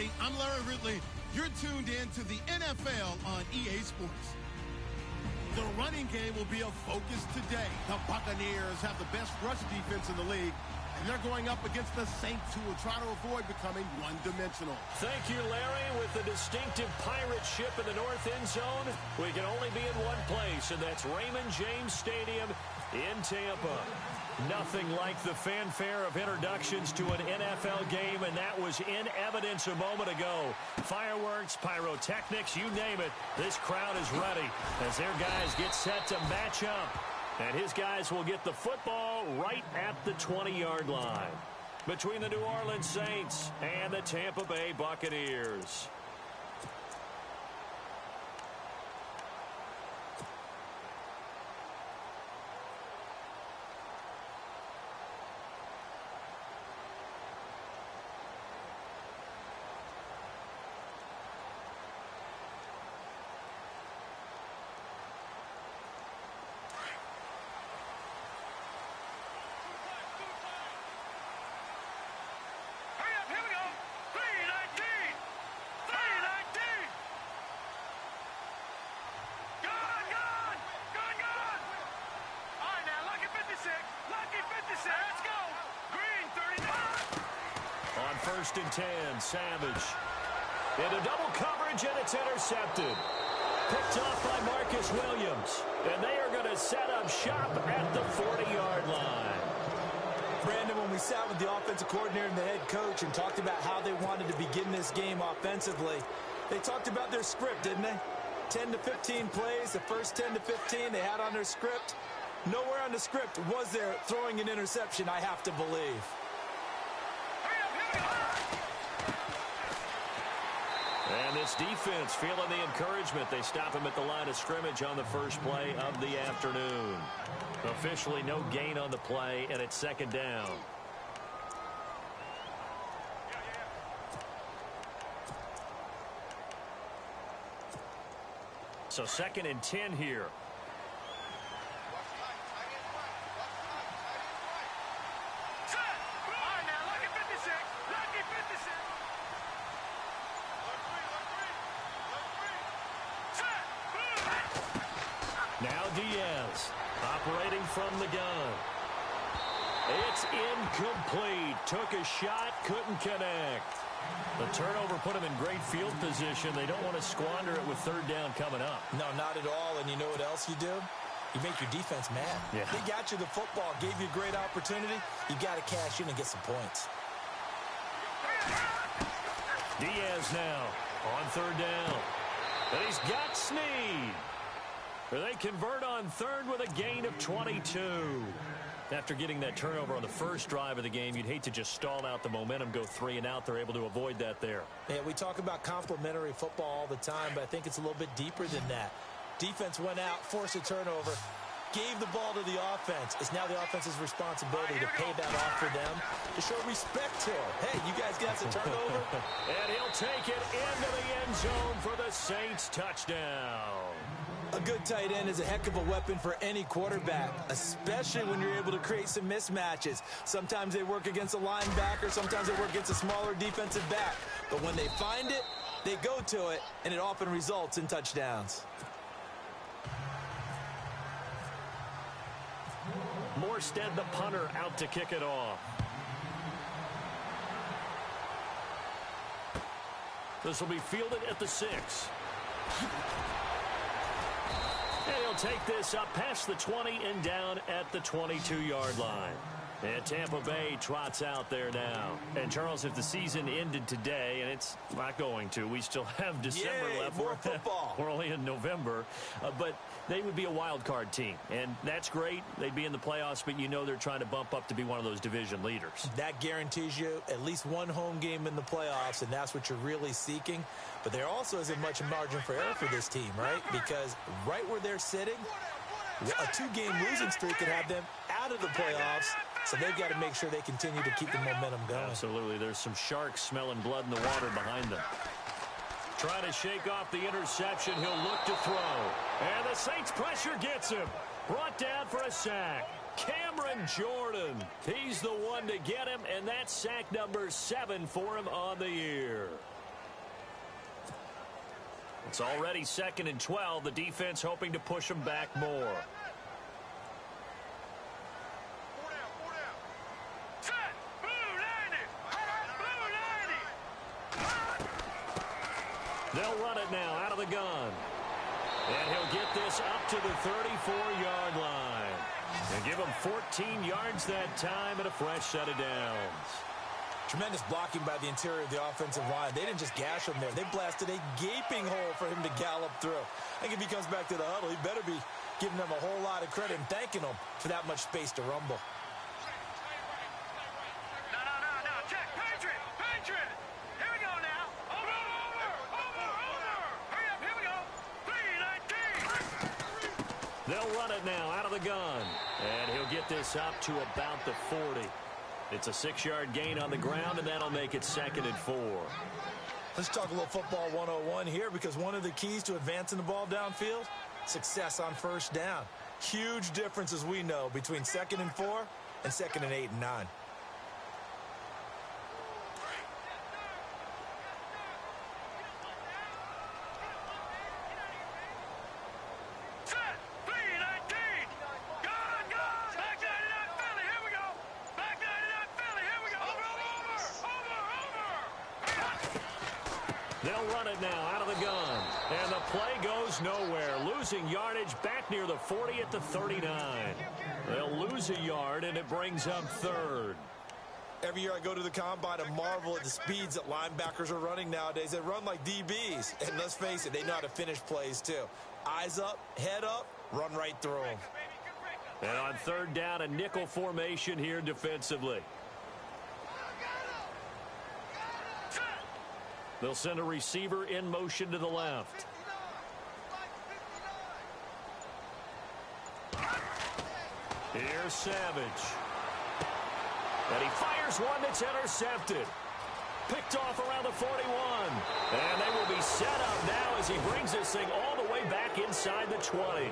everybody. I'm Larry Ridley. You're tuned in to the NFL on EA Sports. The running game will be a focus today. The Buccaneers have the best rush defense in the league, and they're going up against the Saints, who will try to avoid becoming one-dimensional. Thank you, Larry. With the distinctive pirate ship in the north end zone, we can only be in one place, and that's Raymond James Stadium in Tampa. Nothing like the fanfare of introductions to an NFL game, and that was in evidence a moment ago. Fireworks, pyrotechnics, you name it. This crowd is ready as their guys get set to match up. And his guys will get the football right at the 20-yard line between the New Orleans Saints and the Tampa Bay Buccaneers. First and 10, Savage. Into double coverage, and it's intercepted. Picked off by Marcus Williams. And they are going to set up shop at the 40-yard line. Brandon, when we sat with the offensive coordinator and the head coach and talked about how they wanted to begin this game offensively, they talked about their script, didn't they? 10 to 15 plays, the first 10 to 15 they had on their script. Nowhere on the script was there throwing an interception, I have to believe. And this defense feeling the encouragement. They stop him at the line of scrimmage on the first play of the afternoon. Officially no gain on the play, and it's second down. So second and 10 here. Now Diaz operating from the gun. It's incomplete. Took a shot, couldn't connect. The turnover put him in great field position. They don't want to squander it with third down coming up. No, not at all. And you know what else you do? You make your defense mad. Yeah. They got you the football, gave you a great opportunity. You got to cash in and get some points. Diaz now on third down. And he's got Snead. They convert on third with a gain of 22. After getting that turnover on the first drive of the game, you'd hate to just stall out the momentum, go 3 and out. They're able to avoid that there. Yeah, we talk about complementary football all the time, but I think it's a little bit deeper than that. Defense went out, forced a turnover, gave the ball to the offense. It's now the offense's responsibility to pay that off for them, to show respect to them. Hey, you guys got the turnover? And he'll take it into the end zone for the Saints touchdown. A good tight end is a heck of a weapon for any quarterback, especially when you're able to create some mismatches. Sometimes they work against a linebacker, sometimes they work against a smaller defensive back. But when they find it, they go to it, and it often results in touchdowns. Morstead, the punter, out to kick it off. This will be fielded at the 6. And he'll take this up past the 20 and down at the 22-yard line. And Tampa Bay trots out there now. And, Charles, if the season ended today, and it's not going to, we still have December left. More football. We're only in November. But they would be a wild card team. And that's great. They'd be in the playoffs, but you know they're trying to bump up to be one of those division leaders. That guarantees you at least one home game in the playoffs, and that's what you're really seeking. But there also isn't much margin for error for this team, right? Because right where they're sitting, a 2-game losing streak could have them out of the playoffs. So they've got to make sure they continue to keep the momentum going. Absolutely. There's some sharks smelling blood in the water behind them. Trying to shake off the interception. He'll look to throw. And the Saints pressure gets him. Brought down for a sack. Cameron Jordan. He's the one to get him, and that's sack number 7 for him on the year. It's already 2nd and 12. The defense hoping to push them back more. They'll run it now out of the gun. And he'll get this up to the 34-yard line. And give him 14 yards that time and a fresh set of downs. Tremendous blocking by the interior of the offensive line. They didn't just gash him there. They blasted a gaping hole for him to gallop through. I think if he comes back to the huddle, he better be giving them a whole lot of credit and thanking them for that much space to rumble. No. Check. Patriot. Here we go now. Over. Hurry up. Here we go. 3-19. They'll run it now out of the gun. And he'll get this up to about the 40. It's a 6-yard gain on the ground, and that'll make it 2nd and 4. Let's talk a little football 101 here, because one of the keys to advancing the ball downfield, success on first down. Huge difference, as we know, between 2nd and 4 and 2nd and 8 and 9. They'll run it now out of the gun. And the play goes nowhere. Losing yardage back near the 40 at the 39. They'll lose a yard, and it brings up 3rd. Every year I go to the combine and marvel at the speeds that linebackers are running nowadays. They run like DBs. And let's face it, they know how to finish plays too. Eyes up, head up, run right through them. And on 3rd down, a nickel formation here defensively. They'll send a receiver in motion to the left. Here's Savage. And he fires one that's intercepted. Picked off around the 41. And they will be set up now as he brings this thing all the way back inside the 20.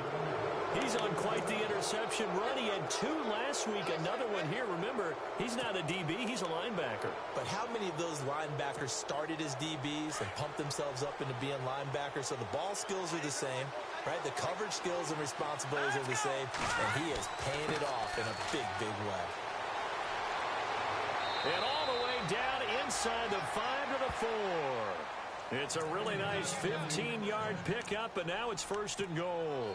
He's on quite the interception run. He had 2 last week, another one here. Remember, he's not a DB, he's a linebacker. But how many of those linebackers started as DBs and pumped themselves up into being linebackers? So the ball skills are the same, right? The coverage skills and responsibilities are the same, and he is paying it off in a big, big way. And all the way down inside the 5 to the 4. It's a really nice 15-yard pickup, and now it's 1st and goal.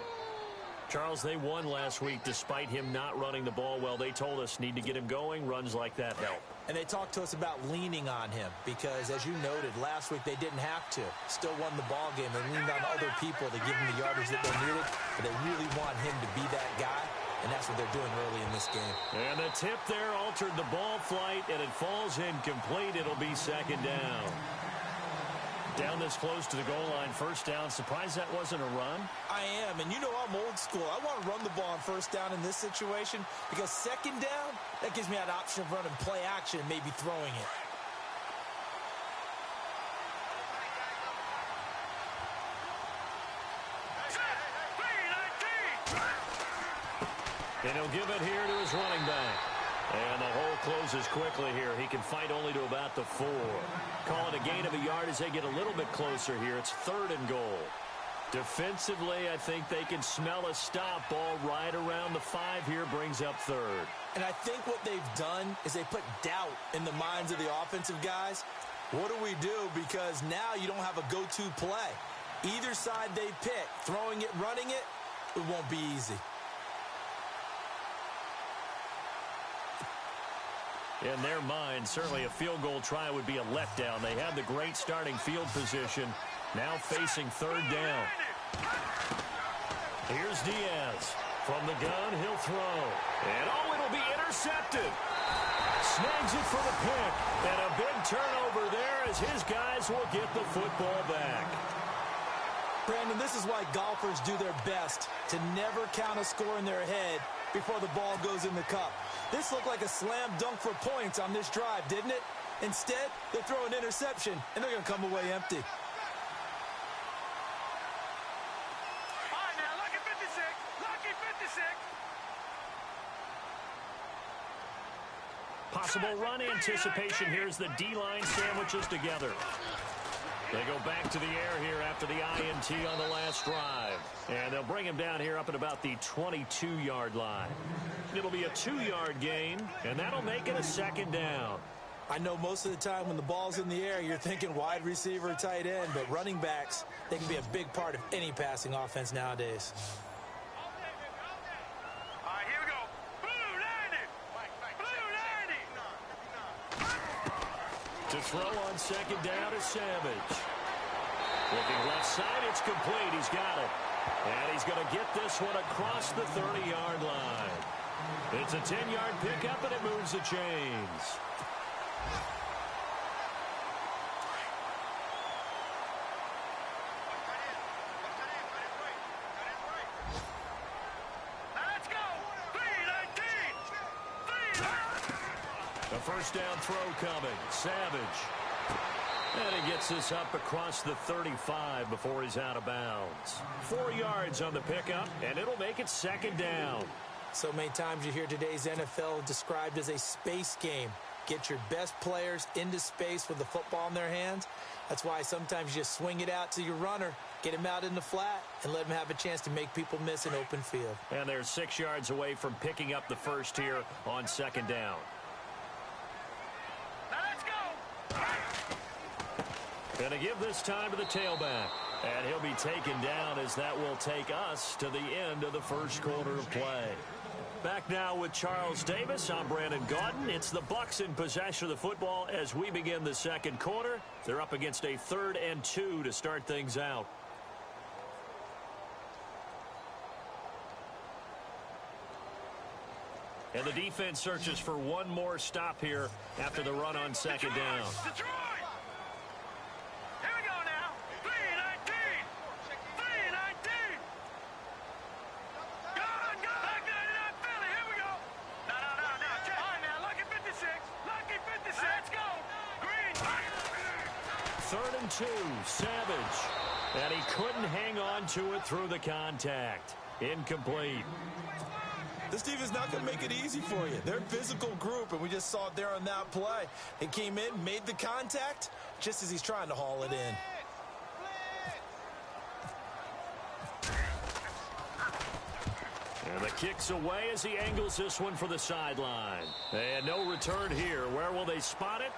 Charles, they won last week despite him not running the ball well. They told us need to get him going. Runs like that help. And they talked to us about leaning on him because, as you noted, last week they didn't have to. Still won the ball game. They leaned on other people to give them the yardage that they needed, but they really want him to be that guy, and that's what they're doing early in this game. And the tip there altered the ball flight, and it falls incomplete. It'll be 2nd down. Down this close to the goal line, 1st down. Surprised that wasn't a run? I am, and you know I'm old school. I want to run the ball on 1st down in this situation because 2nd down, that gives me that option of running play action and maybe throwing it. And he'll give it here to his running back. And the hole closes quickly here. He can fight only to about the 4. Call it a gain of a yard as they get a little bit closer here. It's 3rd and goal. Defensively, I think they can smell a stop. Ball right around the 5 here, brings up 3rd. And I think what they've done is they put doubt in the minds of the offensive guys. What do we do? Because now you don't have a go-to play. Either side they pick, throwing it, running it, it won't be easy. In their mind, certainly a field goal try would be a letdown. They had the great starting field position. Now facing 3rd down. Here's Diaz. From the gun, he'll throw. And oh, it'll be intercepted. Snags it for the pick. And a big turnover there as his guys will get the football back. Brandon, this is why golfers do their best to never count a score in their head before the ball goes in the cup. This looked like a slam dunk for points on this drive, didn't it? Instead, they throw an interception, and they're going to come away empty. All right, now, lucky 56. Lucky 56. Possible run anticipation. Here's the D-line sandwiches together. They go back to the air here after the INT on the last drive. And they'll bring him down here up at about the 22-yard line. It'll be a 2-yard gain, and that'll make it a second down. I know most of the time when the ball's in the air, you're thinking wide receiver, tight end, but running backs, they can be a big part of any passing offense nowadays. All right, here we go. Blue 90. Blue 90. To throw on second down is Savage. Looking left side, it's complete. He's got it. And he's going to get this one across the 30-yard line. It's a 10-yard pickup, and it moves the chains. Let's go. 3-19. A first down throw coming. Savage. And he gets this up across the 35 before he's out of bounds. 4 yards on the pickup, and it'll make it second down. So many times you hear today's NFL described as a space game. Get your best players into space with the football in their hands. That's why sometimes you just swing it out to your runner, get him out in the flat, and let him have a chance to make people miss an open field. And they're 6 yards away from picking up the first here on second down. Let's go. Going to give this time to the tailback. And he'll be taken down as that will take us to the end of the first quarter of play. Back now with Charles Davis. I'm Brandon Gaudin. It's the Bucs in possession of the football as we begin the second quarter. They're up against a 3rd and 2 to start things out. And the defense searches for one more stop here after the run on second down. Detroit. Here we go now. 3-19. 3-19. Good. Back 99 Philly. Here we go. No. Check. All right, now. Lucky 56. Lucky 56. Let's go. Green. 3rd and 2. Savage. And he couldn't hang on to it through the contact. Incomplete. This defense is not going to make it easy for you. They're a physical group, and we just saw it there on that play. He came in, made the contact, just as he's trying to haul it in. And the kick's away as he angles this one for the sideline. And no return here. Where will they spot it?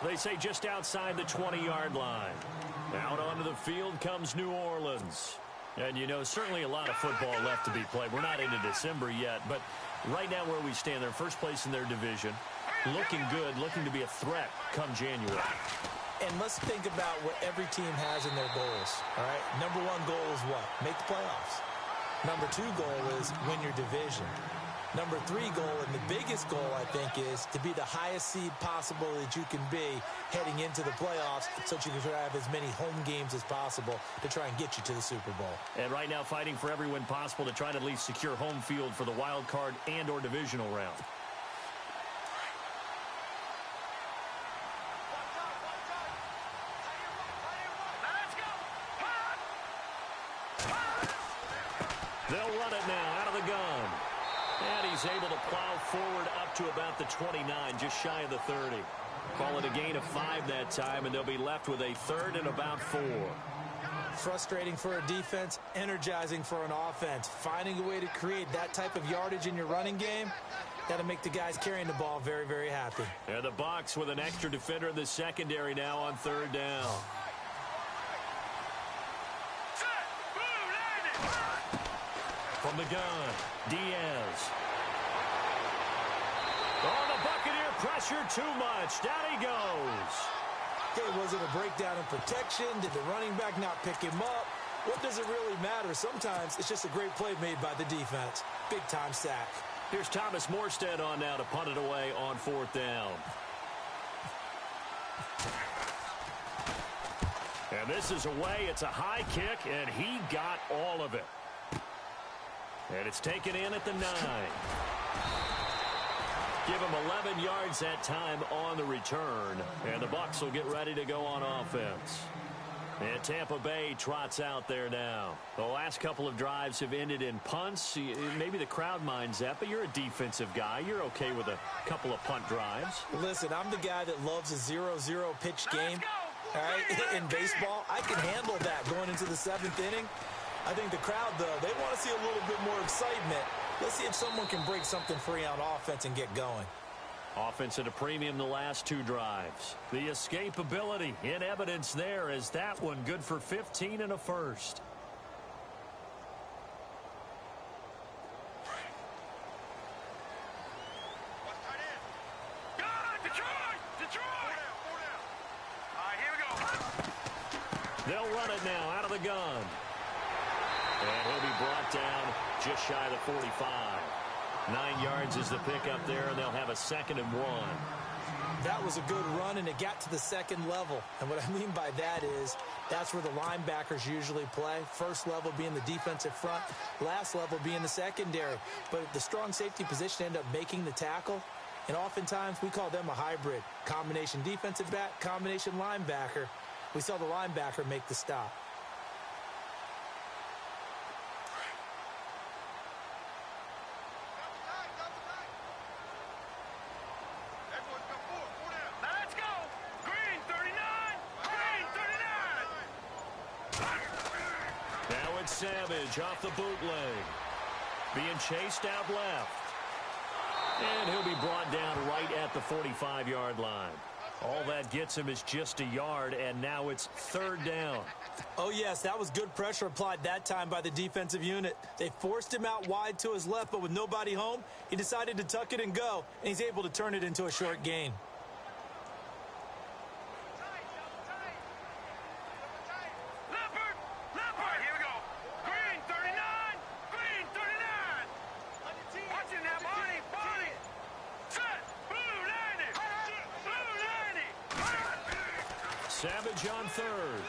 They say just outside the 20-yard line. Out onto the field comes New Orleans. And, you know, certainly a lot of football left to be played. We're not into December yet, but right now where we stand, they're first place in their division. Looking good, looking to be a threat come January. And let's think about what every team has in their goals, all right? Number 1 goal is what? Make the playoffs. Number 2 goal is win your division. Number 3 goal, and the biggest goal, I think, is to be the highest seed possible that you can be heading into the playoffs so that you can have as many home games as possible to try and get you to the Super Bowl. And right now fighting for every win possible to try to at least secure home field for the wild card and or divisional round. They'll run it now out of the gun. And he's able to plow forward up to about the 29, just shy of the 30. Call it a gain of 5 that time, and they'll be left with a 3rd and about 4. Frustrating for a defense, energizing for an offense. Finding a way to create that type of yardage in your running game, that'll make the guys carrying the ball very, very happy. And the Bucs with an extra defender in the secondary now on 3rd down. From the gun, Diaz. Oh, the Buccaneer pressure too much. Down he goes. Okay, was it a breakdown in protection? Did the running back not pick him up? What does it really matter? Sometimes it's just a great play made by the defense. Big-time sack. Here's Thomas Morstead on now to punt it away on 4th down. And this is away. It's a high kick, and he got all of it. And it's taken in at the 9. Give him 11 yards that time on the return. And the Bucs will get ready to go on offense. And Tampa Bay trots out there now. The last couple of drives have ended in punts. Maybe the crowd minds that, but you're a defensive guy. You're okay with a couple of punt drives. Listen, I'm the guy that loves a 0-0 pitch game. All right, in baseball, I can handle that going into the 7th inning. I think the crowd, though, they want to see a little bit more excitement. Let's see if someone can break something free on offense and get going. Offense at a premium the last 2 drives. The escapability in evidence there as that one good for 15 and a first. They'll run it now out of the gun. And he'll be brought down just shy of the 45. 9 yards is the pickup there, and they'll have a 2nd and 1. That was a good run, and it got to the 2nd level. And what I mean by that is that's where the linebackers usually play. First level being the defensive front, last level being the secondary. But the strong safety position ended up making the tackle. And oftentimes we call them a hybrid. Combination defensive back, combination linebacker. We saw the linebacker make the stop. Let's go! Green 39! Green 39! Now it's Savage off the bootleg. Being chased out left. And he'll be brought down right at the 45-yard line. All that gets him is just a yard, and now it's 3rd down. Oh, yes, that was good pressure applied that time by the defensive unit. They forced him out wide to his left, but with nobody home, he decided to tuck it and go, and he's able to turn it into a short gain. Leopard! Leopard! Here we go! Green 39! Green 39! Watching that, Barney! Barney! Set! Blue 90! Blue 90! Savage on 3rd.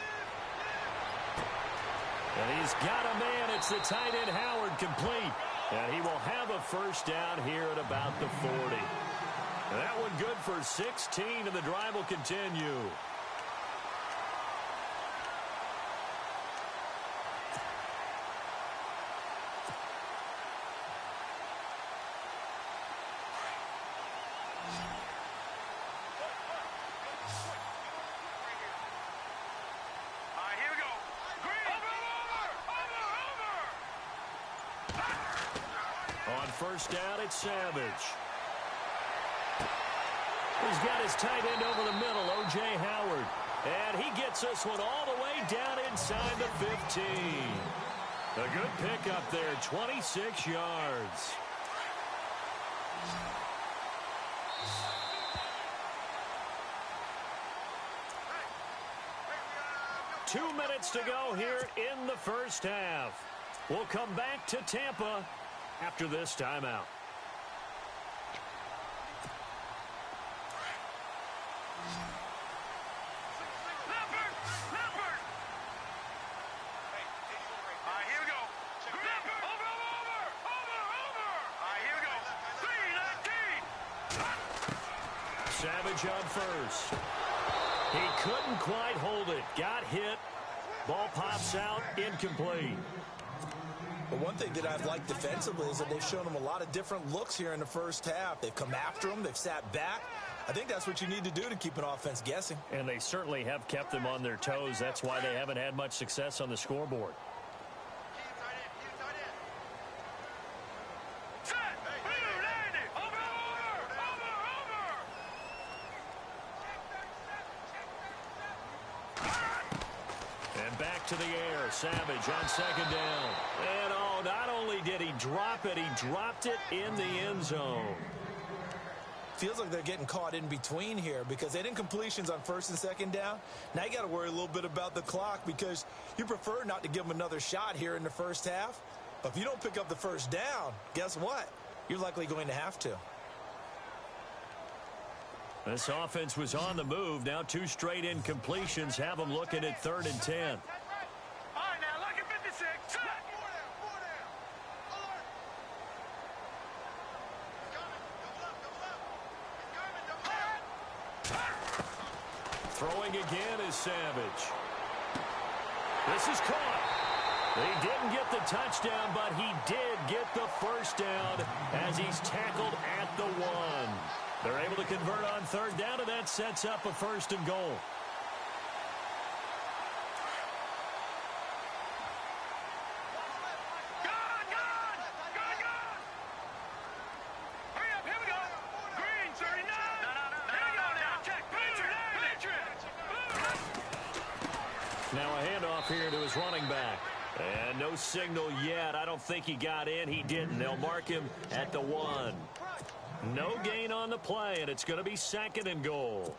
And he's got a man. It's the tight end Howard complete. And he will have a 1st down here at about the 40. And that one good for 16, and the drive will continue. On 1st down, it's Savage. He's got his tight end over the middle, O.J. Howard. And he gets this one all the way down inside the 15. A good pickup there, 26 yards. Two minutes to go here in the 1st half. We'll come back to Tampa after this timeout. Leopard! Leopard! All right, here we go. Leopard! Over! All right, here we go. 3-19! Savage on 1st. He couldn't quite hold it. Got hit. Ball pops out. Incomplete. But one thing that I've liked defensively is that they've shown him a lot of different looks here in the 1st half. They've come after him. They've sat back. I think that's what you need to do to keep an offense guessing. And they certainly have kept them on their toes. That's why they haven't had much success on the scoreboard. Set! Blue 90! Over! And back to the air. Savage on 2nd down. And not only did he drop it, he dropped it in the end zone. Feels like they're getting caught in between here because they didn't completions on 1st and 2nd down. Now you got to worry a little bit about the clock because you prefer not to give them another shot here in the 1st half. But if you don't pick up the 1st down, guess what? You're likely going to have to. This offense was on the move. Now 2 straight incompletions have them looking at 3rd and 10. All right, now look at 56. Set! Throwing again is Savage. This is caught. He didn't get the touchdown, but he did get the 1st down as he's tackled at the 1. They're able to convert on 3rd down, and that sets up a 1st and goal. And no signal yet. I don't think he got in. He didn't. They'll mark him at the 1. No gain on the play, and it's going to be 2nd and goal.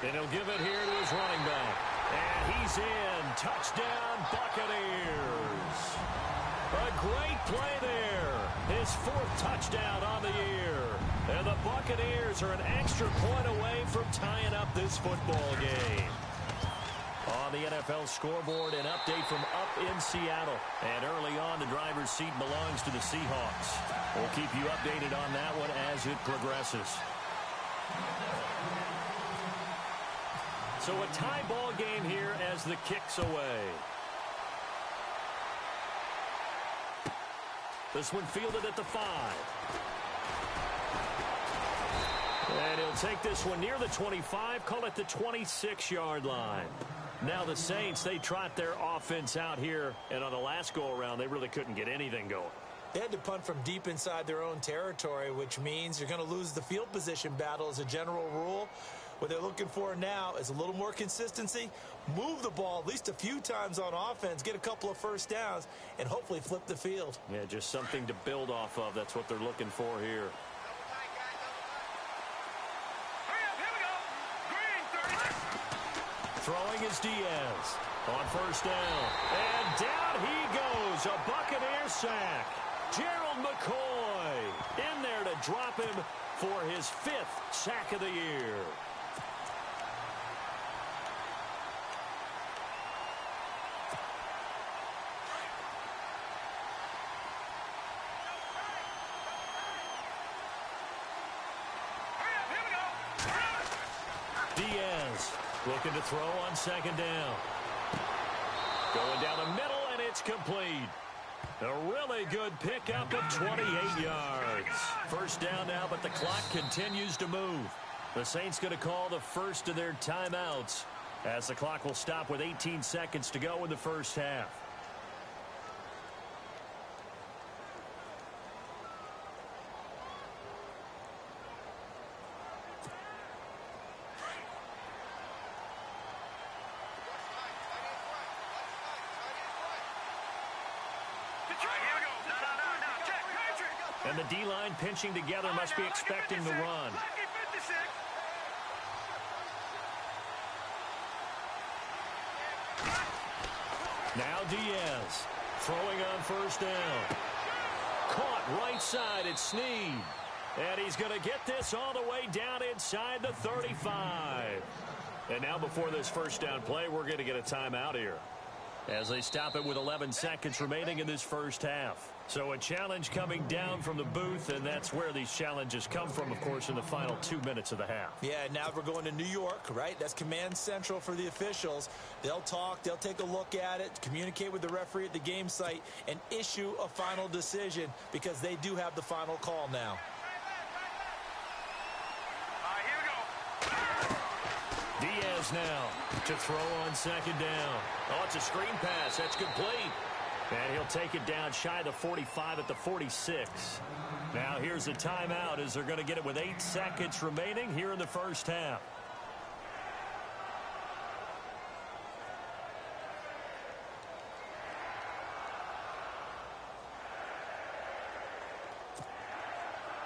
And he'll give it here to his running back. And he's in. Touchdown, Buccaneers. A great play there. His 4th touchdown on the year. And the Buccaneers are an extra point away from tying up this football game. On the NFL scoreboard, an update from up in Seattle. And early on, the driver's seat belongs to the Seahawks. We'll keep you updated on that one as it progresses. So a tie ball game here as the kick's away. This one fielded at the 5. And he'll take this one near the 25, call it the 26-yard line. Now the Saints, they trot their offense out here, and on the last go-around, they really couldn't get anything going. They had to punt from deep inside their own territory, which means you're going to lose the field position battle as a general rule. What they're looking for now is a little more consistency, move the ball at least a few times on offense, get a couple of first downs, and hopefully flip the field. Yeah, just something to build off of. That's what they're looking for here. Throwing is Diaz on first down. And down he goes. A Buccaneer sack. Gerald McCoy in there to drop him for his 5th sack of the year. Diaz looking to throw on 2nd down. Going down the middle, and it's complete. A really good pickup of 28 yards. First down now, but the clock continues to move. The Saints going to call the first of their timeouts as the clock will stop with 18 seconds to go in the first half. And the D-line pinching together must be expecting the run. Now Diaz throwing on first down. Caught right side at Snead. And he's going to get this all the way down inside the 35. And now before this first down play, we're going to get a timeout here, as they stop it with 11 seconds remaining in this first half. So a challenge coming down from the booth, and that's where these challenges come from, of course, in the final 2 minutes of the half. Yeah, now we're going to New York, right? That's command central for the officials. They'll talk, they'll take a look at it, communicate with the referee at the game site, and issue a final decision because they do have the final call now. Diaz now to throw on 2nd down. Oh, it's a screen pass. That's complete. And he'll take it down shy of the 45 at the 46. Now here's a timeout as they're going to get it with 8 seconds remaining here in the first half.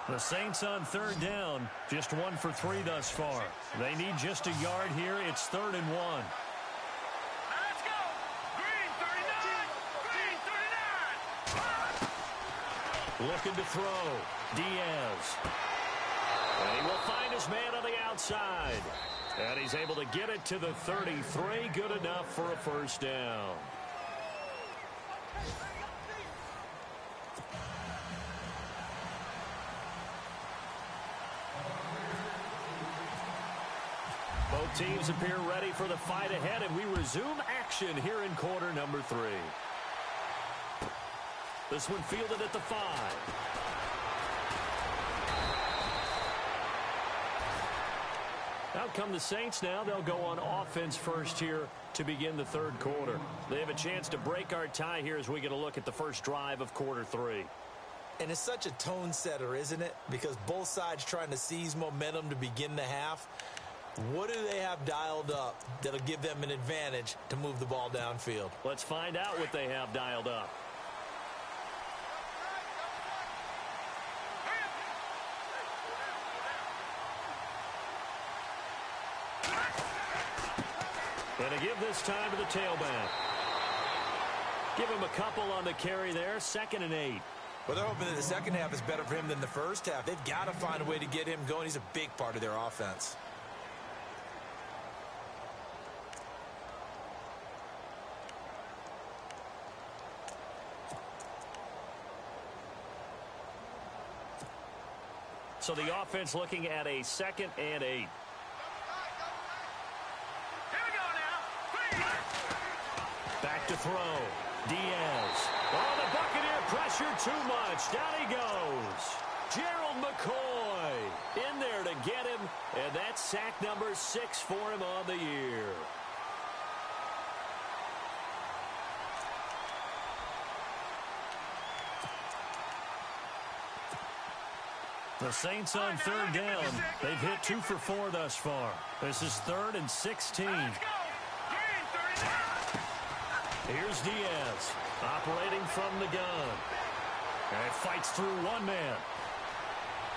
The Saints on 3rd down, just 1 for 3 thus far. They need just a yard here. It's 3rd and 1. Let's go! Green 39! Green 39! Looking to throw. Diaz. And he will find his man on the outside. And he's able to get it to the 33. Good enough for a first down. Both teams appear ready for the fight ahead, and we resume action here in quarter number 3. This one fielded at the 5. Out come the Saints now. They'll go on offense first here to begin the third quarter. They have a chance to break our tie here as we get a look at the first drive of quarter 3. And it's such a tone setter, isn't it? Because both sides trying to seize momentum to begin the half. What do they have dialed up that'll give them an advantage to move the ball downfield? Let's find out what they have dialed up. And a give this time to the tailback. Give him a couple on the carry there. 2nd and 8. Well, they're hoping that the second half is better for him than the first half. They've got to find a way to get him going. He's a big part of their offense. So the offense looking at a 2nd and 8. Back to throw. Diaz. Oh, the Buccaneer pressure too much. Down he goes. Gerald McCoy in there to get him. And that's sack number 6 for him on the year. The Saints on 3rd down. They've hit 2 for 4 thus far. This is 3rd and 16. Here's Diaz, operating from the gun. And fights through one man.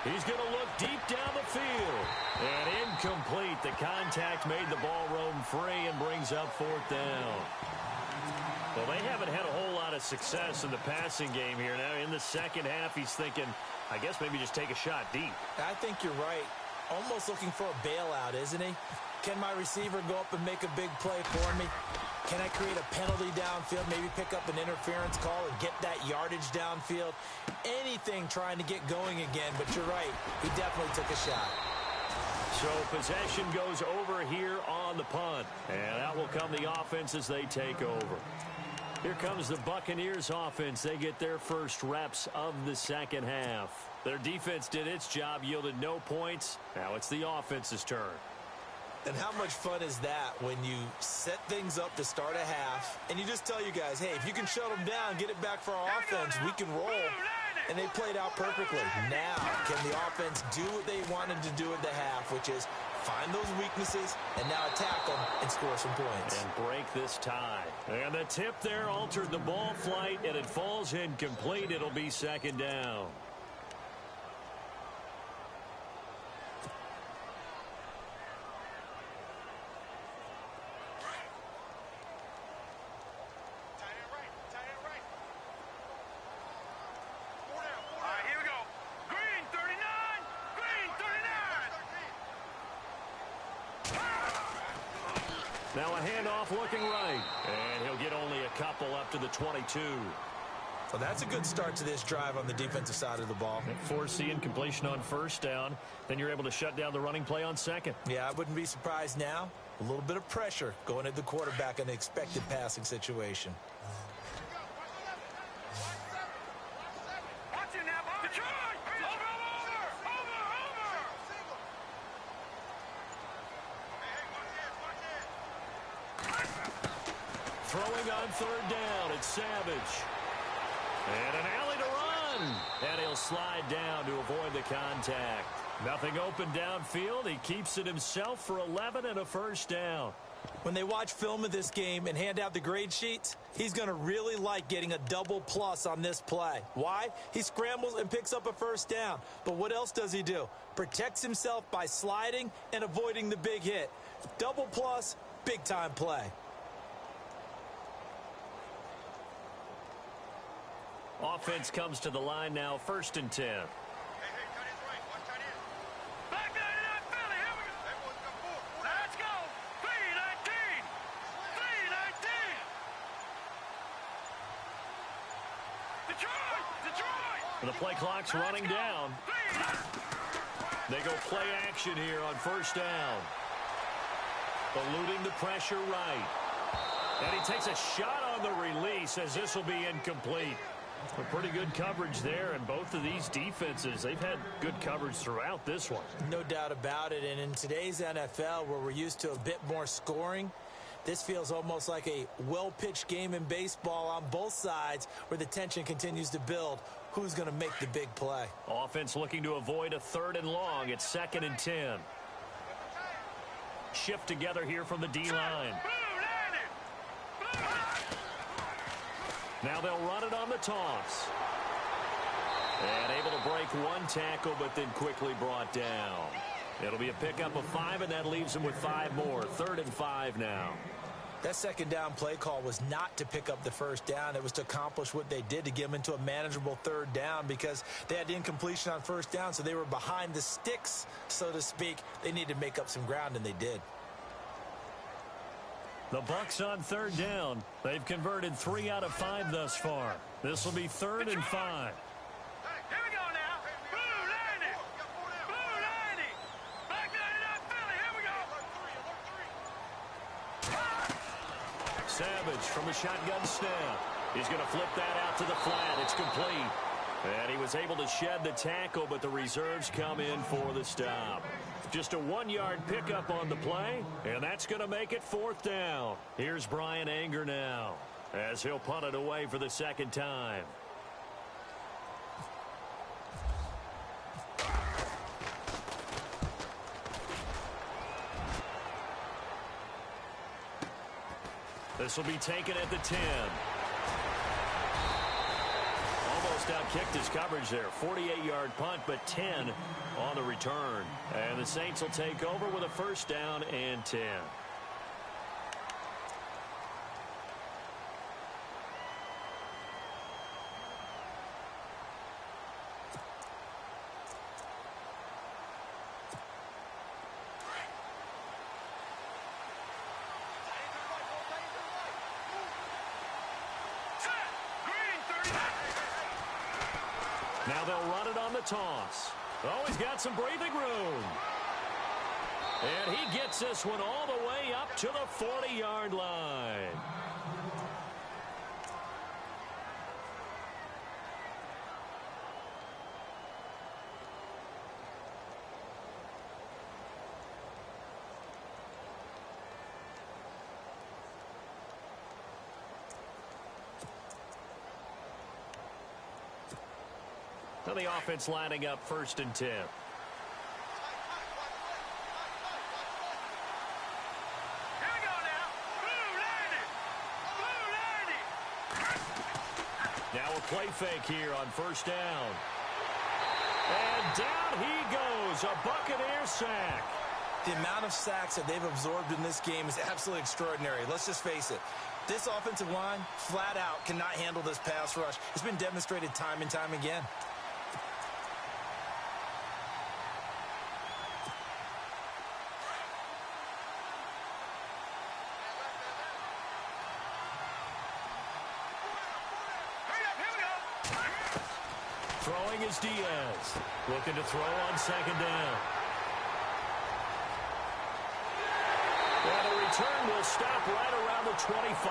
He's going to look deep down the field. And incomplete. The contact made the ball roam free and brings up 4th down. Well, they haven't had a whole lot of success in the passing game here. Now, in the second half, he's thinking, I guess maybe just take a shot deep. I think you're right. Almost looking for a bailout, isn't he? Can my receiver go up and make a big play for me? Can I create a penalty downfield, maybe pick up an interference call and get that yardage downfield? Anything trying to get going again, but you're right. He definitely took a shot. So possession goes over here on the punt. And out will come the offense as they take over. Here comes the Buccaneers offense. They get their first reps of the second half. Their defense did its job, yielded no points. Now it's the offense's turn. And how much fun is that when you set things up to start a half and you just tell you guys, hey, if you can shut them down, get it back for our offense, we can roll. And they played out perfectly. Now, can the offense do what they wanted to do at the half, which is find those weaknesses and now attack them and score some points. And break this tie. And the tip there altered the ball flight, and it falls incomplete. It'll be 2nd down. Now a handoff looking right. And he'll get only a couple up to the 22. Well, that's a good start to this drive on the defensive side of the ball. Forcing incompletion on 1st down. Then you're able to shut down the running play on 2nd. Yeah, I wouldn't be surprised now. A little bit of pressure going at the quarterback in an expected passing situation. Throwing on 3rd down, it's Savage. And an alley to run. And he'll slide down to avoid the contact. Nothing open downfield. He keeps it himself for 11 and a 1st down. When they watch film of this game and hand out the grade sheets, he's going to really like getting a double plus on this play. Why? He scrambles and picks up a 1st down. But what else does he do? Protects himself by sliding and avoiding the big hit. Double plus, big time play. Offense comes to the line now, 1st and 10. The play clock's running down. They go play action here on 1st down. Eluding the pressure right. And he takes a shot on the release as this will be incomplete. A pretty good coverage there, and both of these defenses, they've had good coverage throughout this one. No doubt about it, and in today's NFL, where we're used to a bit more scoring, this feels almost like a well-pitched game in baseball on both sides where the tension continues to build. Who's going to make the big play? Offense looking to avoid a 3rd and long. It's 2nd and 10. Shift together here from the D-line. Now they'll run it on the toss. And able to break one tackle, but then quickly brought down. It'll be a pickup of 5, and that leaves them with 5 more. 3rd and 5 now. That 2nd down play call was not to pick up the 1st down. It was to accomplish what they did, to get them into a manageable 3rd down, because they had incompletion on 1st down, so they were behind the sticks, so to speak. They needed to make up some ground, and they did. The Bucs on 3rd down. They've converted 3 out of 5 thus far. This will be 3rd and 5. Here we go now. Blue landing. Blue landing. Black 99 Philly. Here we go. Savage from a shotgun snap. He's going to flip that out to the flat. It's complete. And he was able to shed the tackle, but the reserves come in for the stop. Just a 1-yard pickup on the play, and that's going to make it 4th down. Here's Brian Anger now, as he'll punt it away for the 2nd time. This will be taken at the 10. Almost outkicked his coverage there. 48-yard punt, but 10 on the return. And the Saints will take over with a 1st down and 10. Now they'll run it on the toss. Oh, he's got some breathing room. And he gets this one all the way up to the 40-yard line. So the offense lining up 1st and 10. Here we go now. Blue landing. Blue landing. Now a play fake here on 1st down. And down he goes. A Buccaneer sack. The amount of sacks that they've absorbed in this game is absolutely extraordinary. Let's just face it. This offensive line, flat out, cannot handle this pass rush. It's been demonstrated time and time again. Throwing is Diaz. Looking to throw on 2nd down. And the return will stop right around the 25.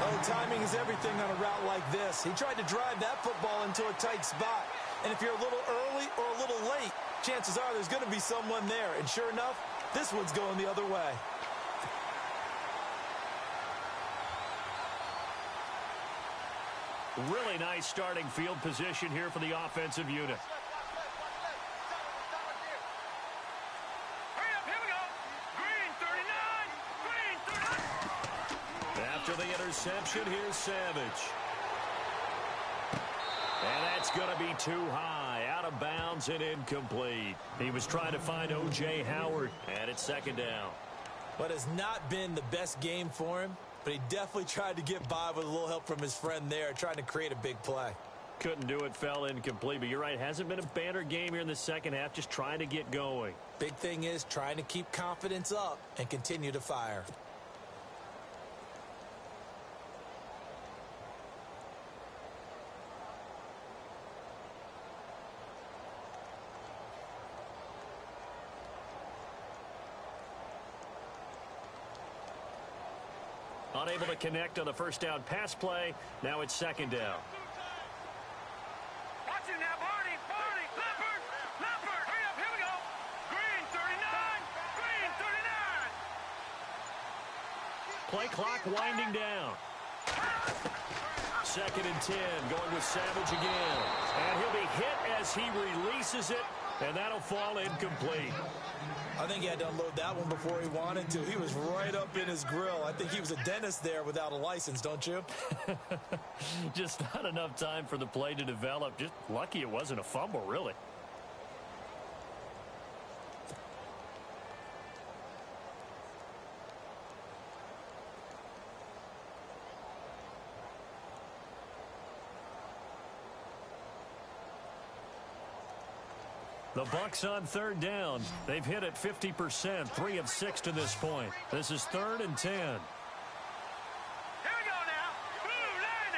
Oh, timing is everything on a route like this. He tried to drive that football into a tight spot. And if you're a little early or a little late, chances are there's going to be someone there. And sure enough, this one's going the other way. Really nice starting field position here for the offensive unit. Hurry up, here we go. Green 39. Green 39. After the interception, here's Savage. And that's going to be too high. Out of bounds and incomplete. He was trying to find O.J. Howard. And it's 2nd down. But it's not been the best game for him. But he definitely tried to get by with a little help from his friend there, trying to create a big play. Couldn't do it, fell incomplete. But you're right, hasn't been a banner game here in the 2nd half, just trying to get going. Big thing is trying to keep confidence up and continue to fire. Unable to connect on the first down pass play. Now it's second down. Watch it now, Barney. Leopard. Hurry up, here we go. Green, 39. Green, 39. Play clock winding down. Second and 10, going with Savage again. And he'll be hit as he releases it, and that'll fall incomplete. I think he had to unload that one before he wanted to. He was right up in his grill. I think he was a dentist there without a license, don't you? Just not enough time for the play to develop. Just lucky it wasn't a fumble, really. The Bucs on third down. They've hit it 50%, 3 of 6 to this point. This is 3rd and 10. Here we go now. Blue 90.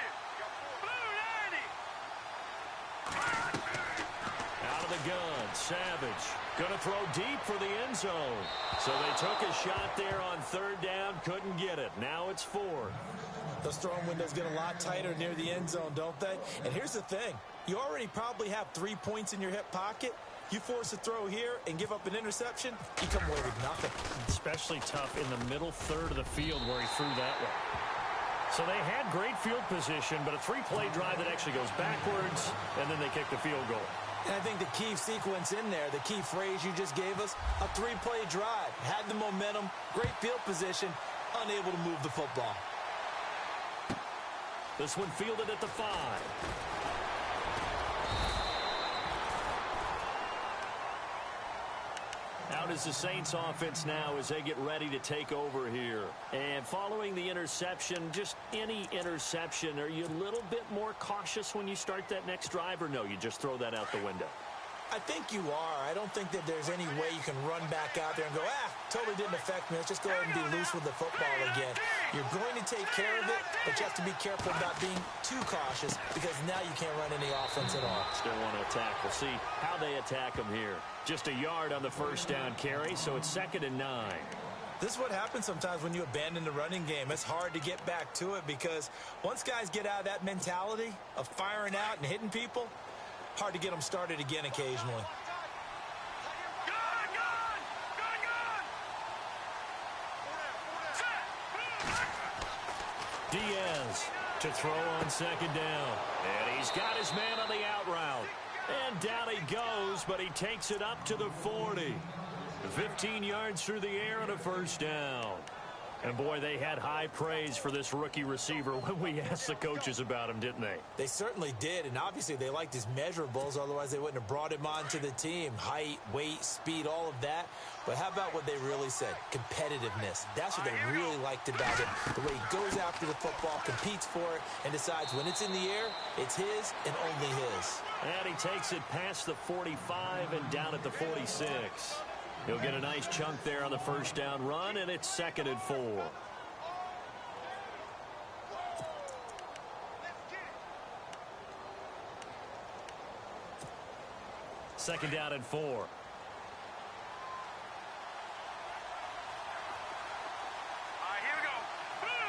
Out of the gun, Savage. Going to throw deep for the end zone. So they took a shot there on third down, couldn't get it. Now it's 4. Those throwing windows get a lot tighter near the end zone, don't they? And here's the thing. You already probably have 3 points in your hip pocket. You force a throw here and give up an interception, you come away with nothing. Especially tough in the middle third of the field where he threw that one. So they had great field position, but a 3-play drive that actually goes backwards, and then they kick the field goal. And I think the key sequence in there, the key phrase you just gave us, a 3-play drive. Had the momentum, great field position, unable to move the football. This one fielded at the 5. Out is the Saints offense now as they get ready to take over here. And following the interception, just any interception, are you a little bit more cautious when you start that next drive, or no, you just throw that out the window? I think you are. I don't think that there's any way you can run back out there and go, totally didn't affect me. Let's just go ahead and be loose with the football again. You're going to take care of it, but you have to be careful about being too cautious because now you can't run any offense at all. Still want to attack. We'll see how they attack them here. Just a yard on the first down carry, so it's 2nd and 9. This is what happens sometimes when you abandon the running game. It's hard to get back to it because once guys get out of that mentality of firing out and hitting people, hard to get them started again occasionally. Diaz to throw on 2nd down. And he's got his man on the out route. And down he goes, but he takes it up to the 40. 15 yards through the air and a first down. And, boy, they had high praise for this rookie receiver when we asked the coaches about him, didn't they? They certainly did, and obviously they liked his measurables. Otherwise, they wouldn't have brought him onto the team. Height, weight, speed, all of that. But how about what they really said? Competitiveness. That's what they really liked about him. The way he goes after the football, competes for it, and decides when it's in the air, it's his and only his. And he takes it past the 45 and down at the 46. He'll get a nice chunk there on the first down run, and it's 2nd and 4. Second down and 4. All right, here we go. Blue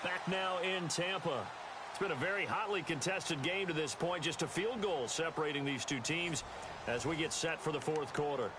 90. Back now in Tampa. It's been a very hotly contested game to this point. Just a field goal separating these two teams as we get set for the 4th quarter.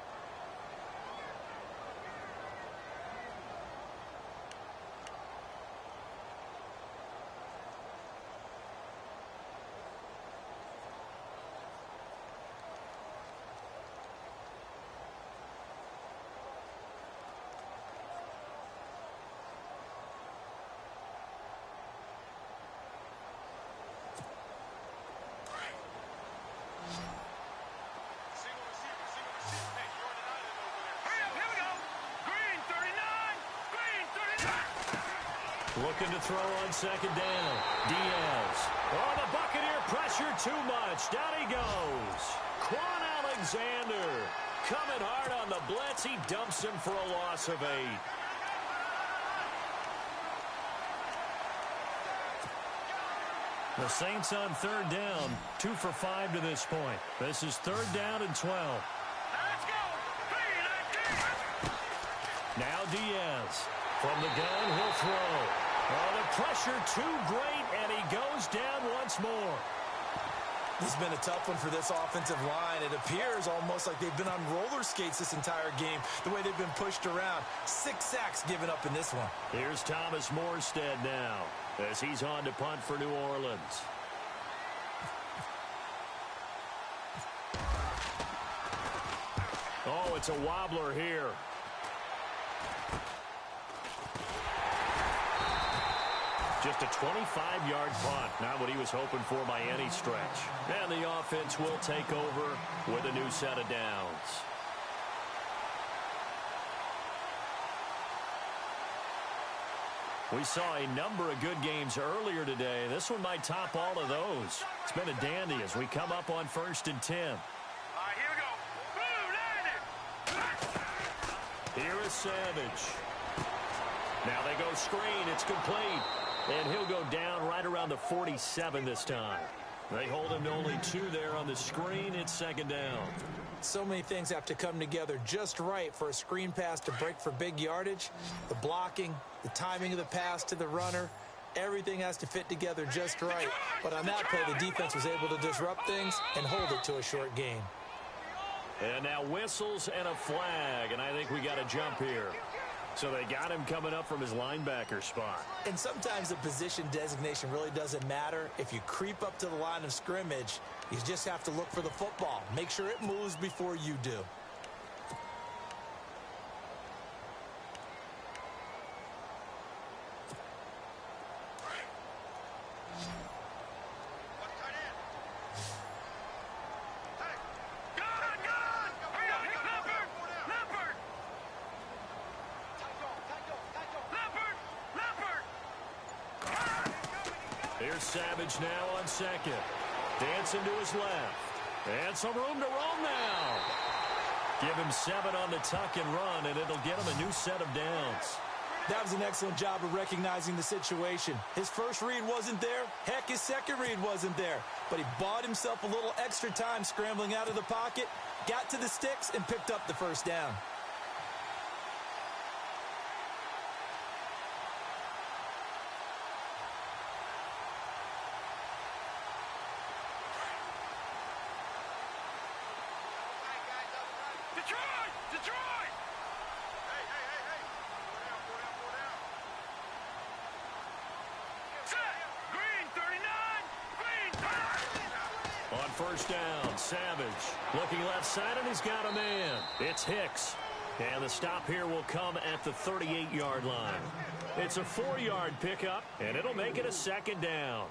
Looking to throw on 2nd down. Diaz. Oh, the Buccaneer pressure too much. Down he goes. Quan Alexander coming hard on the blitz. He dumps him for a loss of 8. The Saints on 3rd down. 2 for 5 to this point. This is 3rd down and 12. Let's go. Now Diaz. From the gun, he'll throw. Oh, the pressure too great, and he goes down once more. This has been a tough one for this offensive line. It appears almost like they've been on roller skates this entire game, the way they've been pushed around. 6 sacks given up in this one. Here's Thomas Morstead now as he's on to punt for New Orleans. Oh, it's a wobbler here. Just a 25-yard punt. Not what he was hoping for by any stretch. And the offense will take over with a new set of downs. We saw a number of good games earlier today. This one might top all of those. It's been a dandy as we come up on 1st and 10. All right, here we go. Blue, Here is Savage. Now they go screen. It's complete. And he'll go down right around the 47 this time. They hold him to only 2 there on the screen. It's 2nd down. So many things have to come together just right for a screen pass to break for big yardage. The blocking, the timing of the pass to the runner, everything has to fit together just right. But on that play, the defense was able to disrupt things and hold it to a short gain. And now whistles and a flag, and I think we got a jump here. So they got him coming up from his linebacker spot. And sometimes the position designation really doesn't matter. If you creep up to the line of scrimmage, you just have to look for the football. Make sure it moves before you do. Here's Savage now on 2nd. Dancing to his left. And some room to roam now. Give him 7 on the tuck and run, and it'll get him a new set of downs. That was an excellent job of recognizing the situation. His first read wasn't there. Heck, his second read wasn't there. But he bought himself a little extra time scrambling out of the pocket, got to the sticks, and picked up the first down. Detroit! Hey. Set! Green 39! Green 39! On 1st down, Savage looking left side, and he's got a man. It's Hicks. And the stop here will come at the 38-yard line. It's a 4-yard pickup, and it'll make it a 2nd down.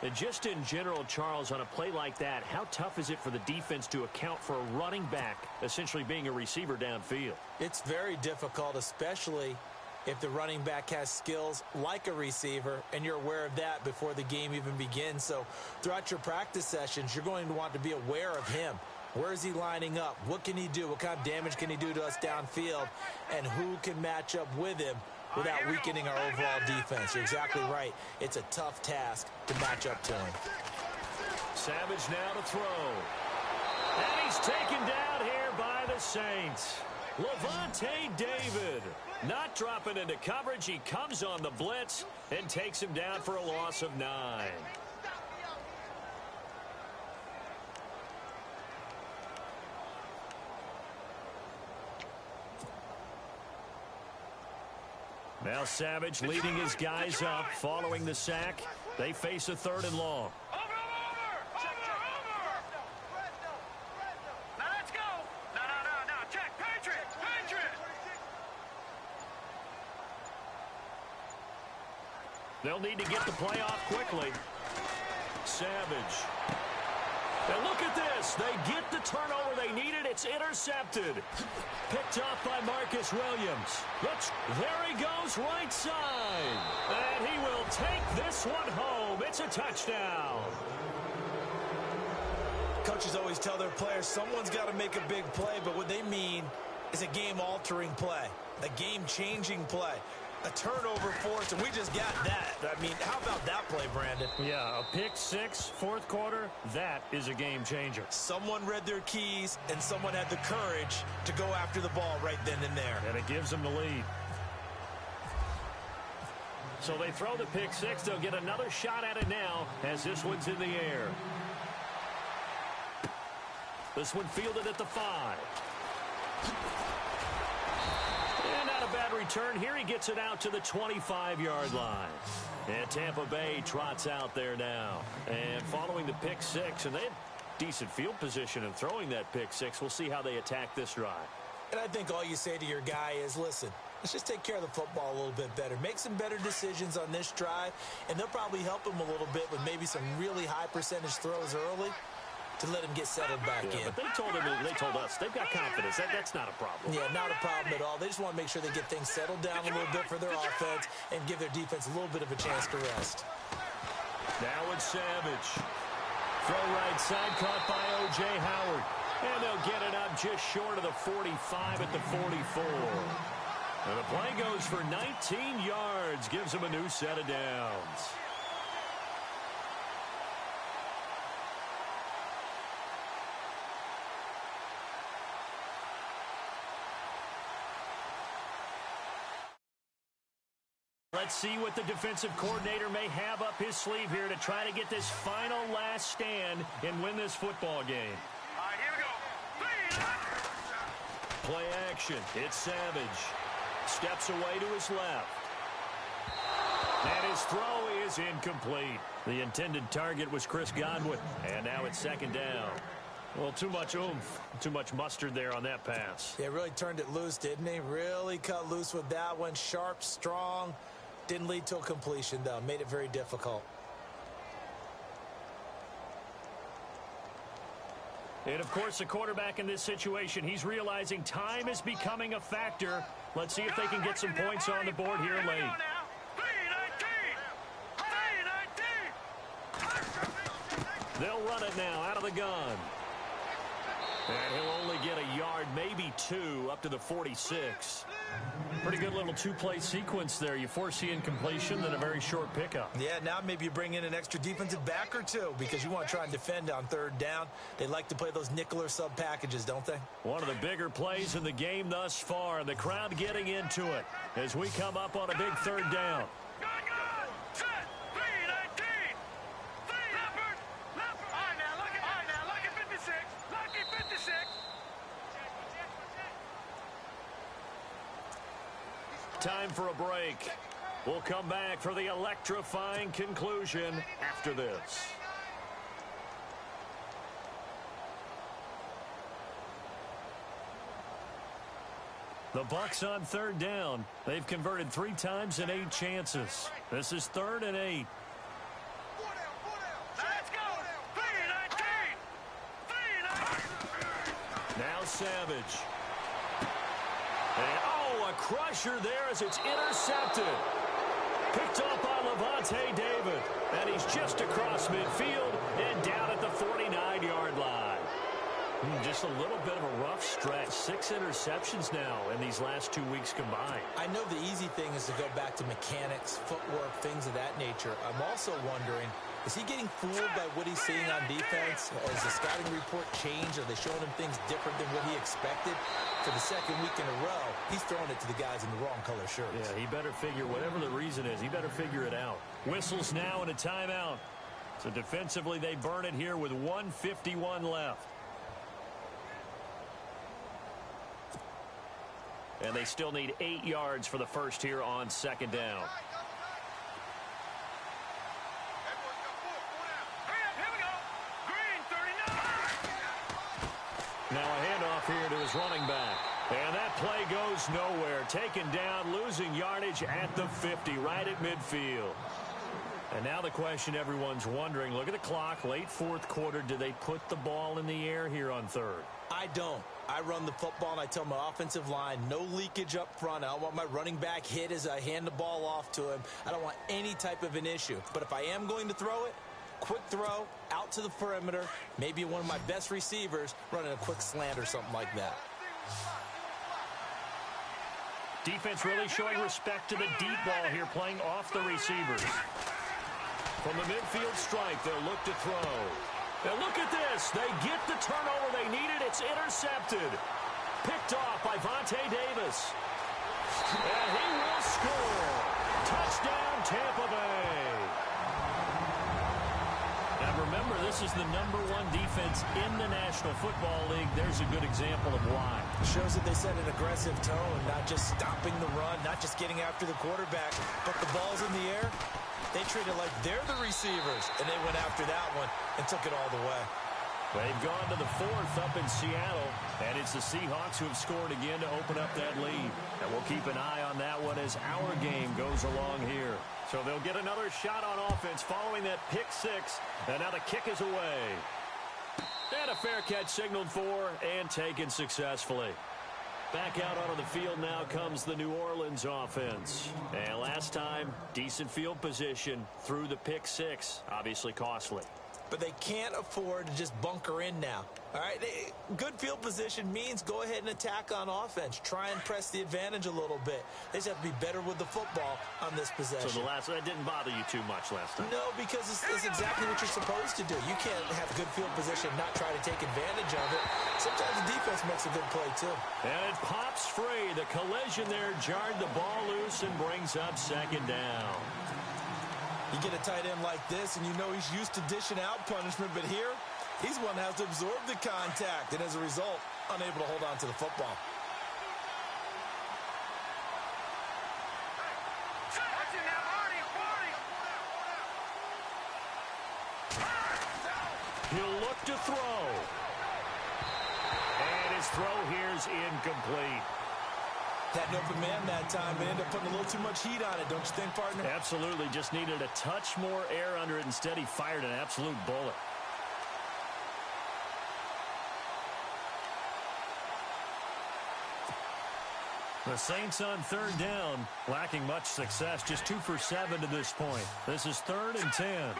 And just in general, Charles, on a play like that, how tough is it for the defense to account for a running back essentially being a receiver downfield? It's very difficult, especially if the running back has skills like a receiver, and you're aware of that before the game even begins. So throughout your practice sessions, you're going to want to be aware of him. Where is he lining up? What can he do? What kind of damage can he do to us downfield? And who can match up with him without weakening our overall defense? You're exactly right. It's a tough task to match up to him. Savage now to throw. And he's taken down here by the Saints. Lavonte David not dropping into coverage. He comes on the blitz and takes him down for a loss of 9. Now Savage leading his guys up following the sack. They face a 3rd and long. Over! Now let's go! No, check! Patriot! They'll need to get the play off quickly. Savage. And look at this. They get the turnover they needed. It's intercepted. Picked off by Marcus Williams. There he goes right side. And he will take this one home. It's a touchdown. Coaches always tell their players someone's got to make a big play, but what they mean is a game-altering play, a game-changing play. A turnover force, and we just got that. I mean, how about that play, Brandon? Yeah, a pick 6, 4th quarter, that is a game changer. Someone read their keys, and someone had the courage to go after the ball right then and there. And it gives them the lead. So they throw the pick six. They'll get another shot at it now as this one's in the air. This one fielded at the 5. And not a bad return here. He gets it out to the 25-yard line. And Tampa Bay trots out there now. And following the pick six, and they had decent field position in throwing that pick six. We'll see how they attack this drive. And I think all you say to your guy is, listen, let's just take care of the football a little bit better. Make some better decisions on this drive, and they'll probably help him a little bit with maybe some really high percentage throws early to let him get settled back in. But they told us, they've got confidence. That's not a problem. Yeah, not a problem at all. They just want to make sure they get things settled down a little bit for their offense and give their defense a little bit of a chance to rest. Now it's Savage. Throw right side, caught by O.J. Howard. And they'll get it up just short of the 45 at the 44. And the play goes for 19 yards, gives them a new set of downs. Let's see what the defensive coordinator may have up his sleeve here to try to get this final last stand and win this football game. All right, here we go. Play action. It's Savage. Steps away to his left. And his throw is incomplete. The intended target was Chris Godwin. And now it's second down. Well, too much oomph, too much mustard there on that pass. Yeah, really turned it loose, didn't he? Really cut loose with that one. Sharp, strong. Didn't lead to a completion, though. Made it very difficult. And, of course, the quarterback in this situation, he's realizing time is becoming a factor. Let's see if they can get some points on the board here late. They'll run it now out of the gun. And he'll only get a yard, maybe two, up to the 46. Pretty good little two-play sequence there. You foresee incompletion, then a very short pickup. Yeah, now maybe you bring in an extra defensive back or two because you want to try and defend on third down. They like to play those nickel or sub packages, don't they? One of the bigger plays in the game thus far, and the crowd getting into it as we come up on a big third down. Time for a break. We'll come back for the electrifying conclusion after this. The Bucs on third down. They've converted 3 times in 8 chances. This is 3rd and 8. Let's go! 3-19! Now Savage. And, a crusher there as it's intercepted. Picked off by Lavonte David. And he's just across midfield and down at the 49-yard line. Just a little bit of a rough stretch. 6 interceptions now in these last 2 weeks combined. I know the easy thing is to go back to mechanics, footwork, things of that nature. I'm also wondering, is he getting fooled by what he's seeing on defense? Has the scouting report changed? Are they showing him things different than what he expected? For the second week in a row, he's throwing it to the guys in the wrong color shirts. Yeah, he better figure, whatever the reason is, he better figure it out. Whistles now and a timeout. So defensively, they burn it here with 1:51 left. And they still need 8 yards for the first here on second down. Now a handoff here to his running back. And that play goes nowhere. Taken down, losing yardage at the 50, right at midfield. And now the question everyone's wondering, look at the clock, late 4th quarter, do they put the ball in the air here on 3rd? I don't. I run the football and I tell my offensive line, no leakage up front. I don't want my running back hit as I hand the ball off to him. I don't want any type of an issue. But if I am going to throw it, quick throw, out to the perimeter, maybe one of my best receivers running a quick slant or something like that. Defense really showing respect to the deep ball here, playing off the receivers. From the midfield strike, they'll look to throw. Now look at this. They get the turnover they needed. It's intercepted. Picked off by Vontae Davis. And he will score. Touchdown, Tampa Bay. Now remember, this is the #1 defense in the National Football League. There's a good example of why. It shows that they set an aggressive tone, not just stopping the run, not just getting after the quarterback, but the ball's in the air. They treat it like they're the receivers, and they went after that one and took it all the way. They've gone to the 4th up in Seattle, and it's the Seahawks who have scored again to open up that lead. And we'll keep an eye on that one as our game goes along here. So they'll get another shot on offense following that pick 6, and now the kick is away. And a fair catch signaled for and taken successfully. Back out onto the field now comes the New Orleans offense. And last time, decent field position through the pick 6, obviously costly. But they can't afford to just bunker in now. All right, good field position means go ahead and attack on offense. Try and press the advantage a little bit. They just have to be better with the football on this possession. So that didn't bother you too much last time? No, because it's exactly what you're supposed to do. You can't have good field position and not try to take advantage of it. Sometimes the defense makes a good play, too. And it pops free. The collision there jarred the ball loose and brings up 2nd down. You get a tight end like this, and you know he's used to dishing out punishment, but here, he's one that has to absorb the contact, and as a result, unable to hold on to the football. He'll look to throw. And his throw here's incomplete. Had an open man that time, but ended up putting a little too much heat on it, don't you think, partner? Absolutely. Just needed a touch more air under it. Instead, he fired an absolute bullet. The Saints on 3rd down, lacking much success, just 2 for 7 to this point. This is 3rd and 10.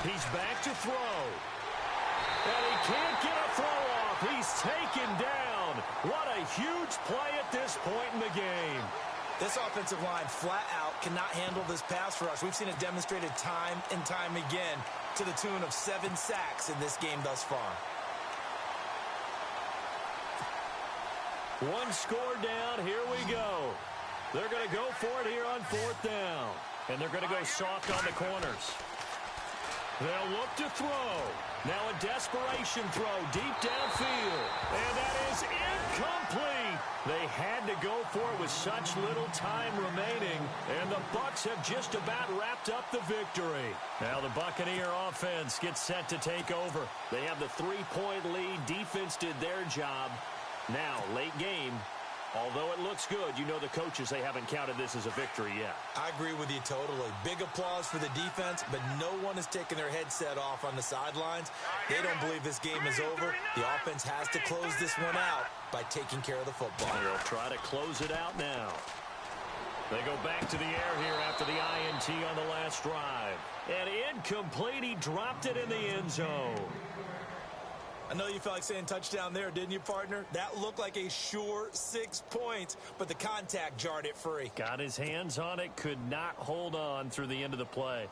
He's back to throw. And he can't get a throw off. He's taken down. What a huge play at this point in the game. This offensive line flat out cannot handle this pass rush. We've seen it demonstrated time and time again to the tune of 7 sacks in this game thus far. One score down. Here we go. They're going to go for it here on 4th down. And they're going to go soft on the corners. They'll look to throw. Now a desperation throw deep downfield. And that is incomplete. They had to go for it with such little time remaining. And the Bucs have just about wrapped up the victory. Now the Buccaneer offense gets set to take over. They have the 3-point lead. Defense did their job. Now, late game. Although it looks good, you know the coaches, they haven't counted this as a victory yet. I agree with you totally. Big applause for the defense, but no one is taking their headset off on the sidelines. They don't believe this game is over. The offense has to close this one out by taking care of the football. They'll try to close it out now. They go back to the air here after the INT on the last drive. And incomplete, he dropped it in the end zone. I know you felt like saying touchdown there, didn't you, partner? That looked like a sure 6 points, but the contact jarred it free. Got his hands on it, could not hold on through the end of the play.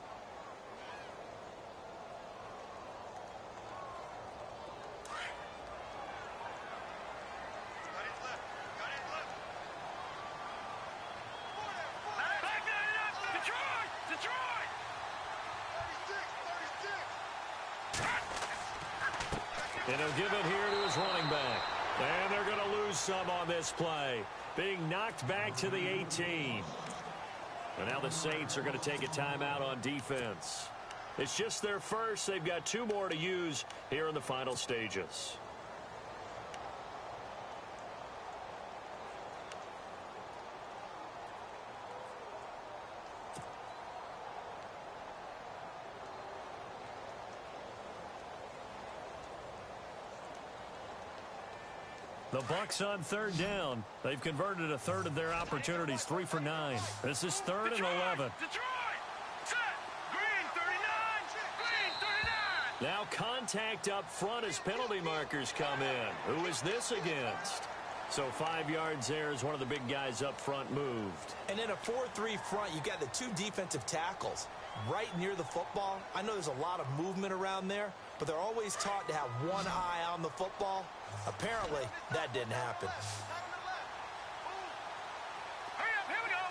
And he'll give it here to his running back. And they're going to lose some on this play. Being knocked back to the 18. And now the Saints are going to take a timeout on defense. It's just their first. They've got 2 more to use here in the final stages. The Bucs on 3rd down. They've converted a third of their opportunities, 3 for 9. This is 3rd and 11. Detroit! Set! Green 39! Green 39! Now contact up front as penalty markers come in. Who is this against? So 5 yards there as one of the big guys up front moved. And in a 4-3 front, you got the 2 defensive tackles. right near the football. I know there's a lot of movement around there, but they're always taught to have one eye on the football. Apparently, that didn't happen. Hurry up, here we go.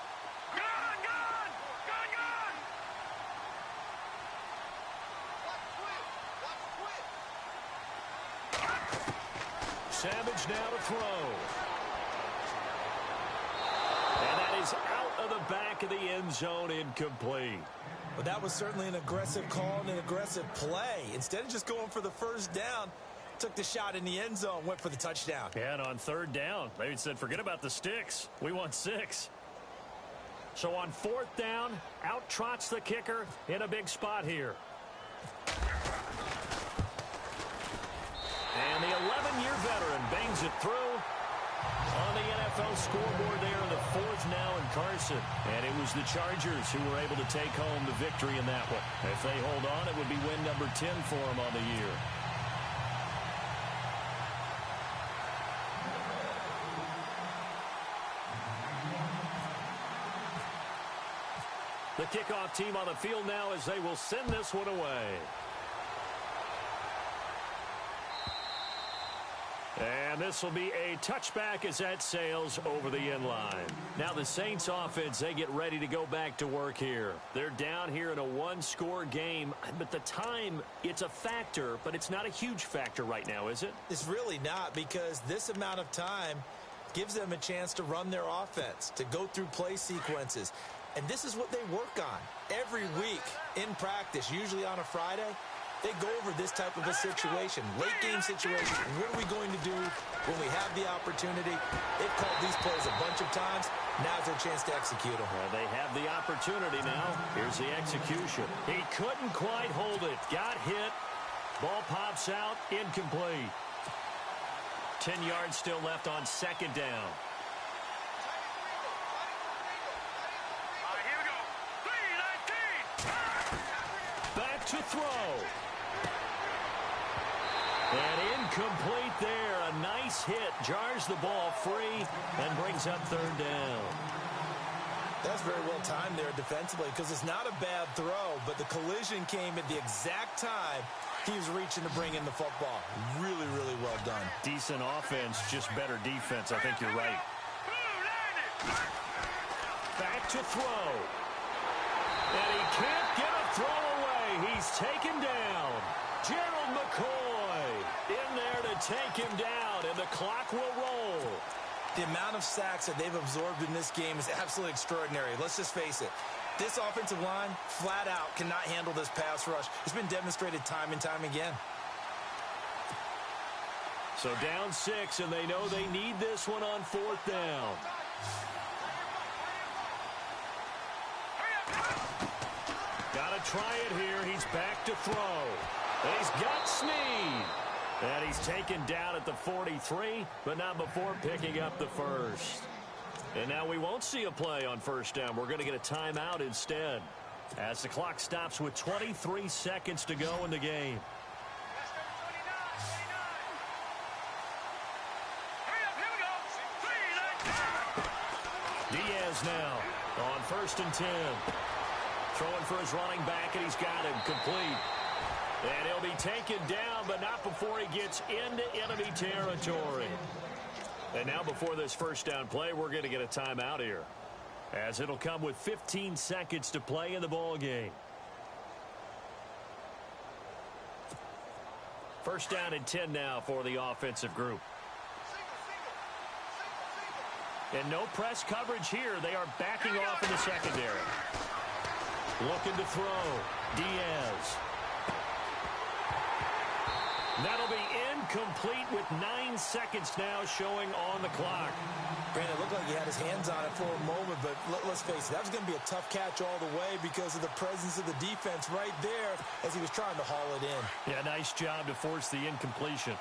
Gun, gun, gun, gun. Savage now to throw. And that is out of the back of the end zone, incomplete. But that was certainly an aggressive call and an aggressive play. Instead of just going for the first down, took the shot in the end zone, went for the touchdown. Yeah, and on third down, they said, forget about the sticks. We want 6. So on fourth down, out trots the kicker in a big spot here. And the 11-year veteran bangs it through on the NFL scoreboard there in the fourth now in Carson. And it was the Chargers who were able to take home the victory in that one. If they hold on, it would be win number 10 for them on the year. The kickoff team on the field now as they will send this one away. And this will be a touchback as that sails over the end line. Now the Saints offense, they get ready to go back to work here. They're down here in a one-score game, but the time, it's a factor, but it's not a huge factor right now, is it? It's really not, because this amount of time gives them a chance to run their offense, to go through play sequences. And this is what they work on every week in practice, usually on a Friday. They go over this type of a situation, late game situation. What are we going to do when we have the opportunity? They've called these plays a bunch of times. Now's their chance to execute them. Well, they have the opportunity now. Here's the execution. He couldn't quite hold it. Got hit. Ball pops out. Incomplete. 10 yards still left on second down. All right, here we go. 3-19. Back to throw. And incomplete there. A nice hit. Jars the ball free and brings up third down. That's very well timed there defensively, because it's not a bad throw, but the collision came at the exact time he was reaching to bring in the football. Really, really well done. Decent offense, just better defense. I think you're right. Back to throw. And he can't get a throw away. He's taken down. Gerald McCoy in there to take him down, and the clock will roll. The amount of sacks that they've absorbed in this game is absolutely extraordinary. Let's just face it. This offensive line, flat out, cannot handle this pass rush. It's been demonstrated time and time again. So down 6, and they know they need this one on fourth down. Got to try it here. He's back to throw. And he's got Snead. And he's taken down at the 43, but not before picking up the first. And now we won't see a play on first down. We're going to get a timeout instead, as the clock stops with 23 seconds to go in the game. Diaz now on 1st and 10. Throwing for his running back, and he's got him complete. And he'll be taken down, but not before he gets into enemy territory. And now before this first down play, we're going to get a timeout here, as it'll come with 15 seconds to play in the ball game. First down and 10 now for the offensive group. And no press coverage here. They are backing off in the secondary. Looking to throw. Diaz. That'll be incomplete with 9 seconds now showing on the clock. Brandon, it looked like he had his hands on it for a moment, but let's face it, that was going to be a tough catch all the way because of the presence of the defense right there as he was trying to haul it in. Yeah, nice job to force the incompletion.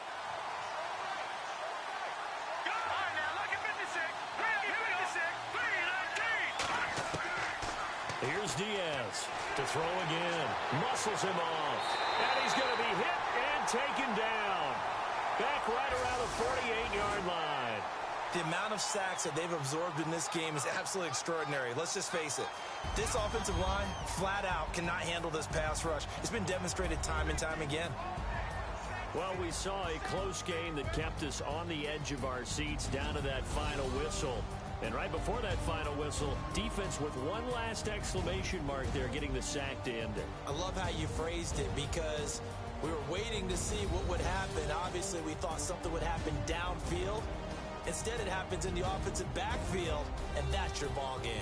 Here's Diaz to throw again. Muscles him off. And he's going to be hit and taken down. Back right around the 48-yard line. The amount of sacks that they've absorbed in this game is absolutely extraordinary. Let's just face it. This offensive line, flat out, cannot handle this pass rush. It's been demonstrated time and time again. Well, we saw a close game that kept us on the edge of our seats down to that final whistle. And right before that final whistle, defense with one last exclamation mark there, getting the sack to end it. I love how you phrased it, because we were waiting to see what would happen. Obviously, we thought something would happen downfield. Instead, it happens in the offensive backfield, and that's your ball game.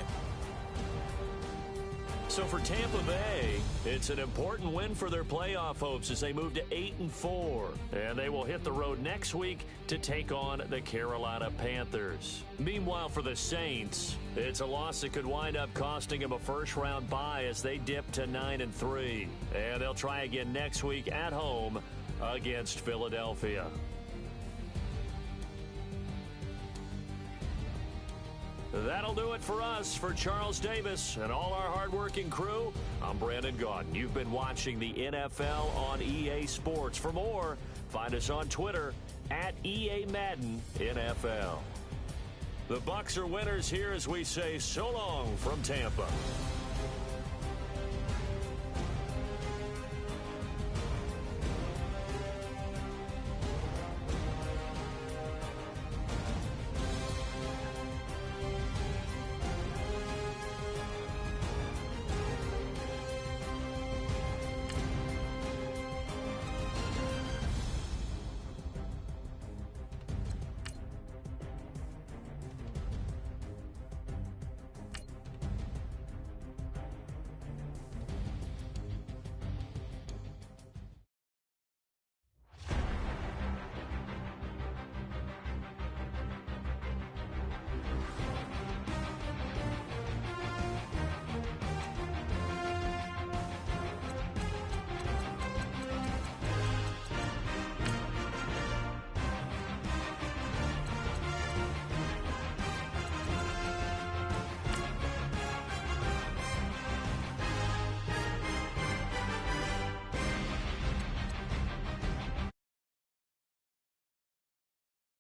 So for Tampa Bay, it's an important win for their playoff hopes as they move to 8-4. And they will hit the road next week to take on the Carolina Panthers. Meanwhile, for the Saints, it's a loss that could wind up costing them a first-round bye as they dip to 9-3. And they'll try again next week at home against Philadelphia. That'll do it for us. For Charles Davis and all our hardworking crew, I'm Brandon Gaudin. You've been watching the NFL on EA Sports. For more, find us on Twitter at EA Madden NFL. The Bucs are winners here as we say so long from Tampa.